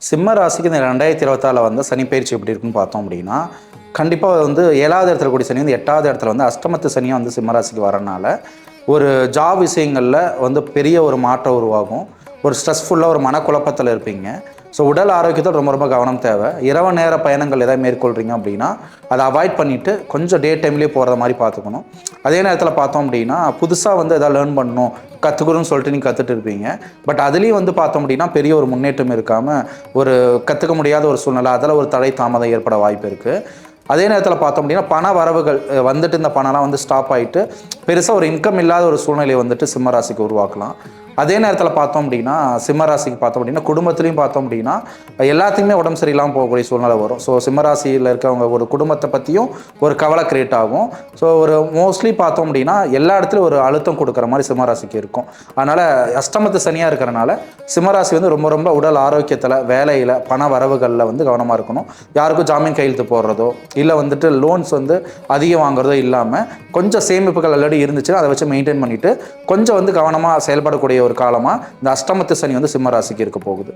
சிம்ம ராசிக்கு இந்த 2024 வந்த சனி பயிற்சி எப்படி இருக்குன்னு பார்த்தோம் அப்படின்னா, கண்டிப்பாக வந்து 7வது இடத்துல கூடிய சனி வந்து 8வது இடத்துல வந்து அஷ்டமத்து சனியாக வந்து சிம்ம ராசிக்கு வரனால, ஒரு ஜாப் விஷயங்களில் வந்து பெரிய ஒரு மாற்றம் உருவாகும். ஒரு ஸ்ட்ரெஸ்ஃபுல்லாக ஒரு மனக்குழப்பத்தில் இருப்பீங்க. ஸோ உடல் ஆரோக்கியத்தில் ரொம்ப ரொம்ப கவனம் தேவை. இரவு நேர பயணங்கள் எதாவது மேற்கொள்கிறீங்க அப்படின்னா, அதை அவாய்ட் பண்ணிவிட்டு கொஞ்சம் டே டைம்லேயே போகிறத மாதிரி பார்த்துக்கணும். அதே நேரத்தில் பார்த்தோம் அப்படின்னா, புதுசாக வந்து எதாவது லேர்ன் பண்ணணும், கற்றுக்கணும்னு சொல்லிட்டு நீங்கள் கற்றுட்டு இருப்பீங்க. பட் அதுலேயும் வந்து பார்த்தோம் அப்படின்னா, பெரிய ஒரு முன்னேற்றம் இருக்காமல் ஒரு கற்றுக்க முடியாத ஒரு சூழ்நிலை, அதில் ஒரு தடை தாமதம் ஏற்பட வாய்ப்பு இருக்குது. அதே நேரத்தில் பார்த்தோம் அப்படின்னா, பண வரவுகள் வந்துட்டு இந்த பணம்லாம் வந்து ஸ்டாப் ஆகிட்டு பெருசாக ஒரு இன்கம் இல்லாத ஒரு சூழ்நிலையை வந்துட்டு சிம்ம ராசிக்கு உருவாக்கலாம். அதே நேரத்தில் பார்த்தோம் அப்படின்னா, சிம்ம ராசிக்கு பார்த்தோம் அப்படின்னா, குடும்பத்துலேயும் பார்த்தோம் அப்படின்னா, எல்லாத்துக்குமே உடம்பு சரியில்லாமல் போகக்கூடிய சூழ்நிலை வரும். ஸோ சிம்ம ராசியில் இருக்கவங்க ஒரு குடும்பத்தை பற்றியும் ஒரு கவலை கிரியேட் ஆகும். ஸோ ஒரு மோஸ்ட்லி பார்த்தோம் அப்படின்னா, எல்லா இடத்துலையும் ஒரு அழுத்தம் கொடுக்குற மாதிரி சிம்ம ராசிக்கு இருக்கும். அதனால் அஷ்டமத்து சனியாக இருக்கிறனால சிம்ம ராசி வந்து ரொம்ப ரொம்ப உடல் ஆரோக்கியத்தில், வேலையில், பண வரவுகளில் வந்து கவனமாக இருக்கணும். யாருக்கும் ஜாமீன் கையெழுத்து போடுறதோ, இல்லை வந்துட்டு லோன்ஸ் வந்து அதிகம் வாங்குறதோ இல்லாமல், கொஞ்சம் சேமிப்புகள் ஆல்ரெடி இருந்துச்சுன்னா அதை வச்சு மெயின்டைன் பண்ணிவிட்டு கொஞ்சம் வந்து கவனமாக செயல்படக்கூடிய ஒரு காலமாக இந்த அஷ்டமத்து சனி வந்து சிம்ம ராசிக்கு இருக்க போகுது.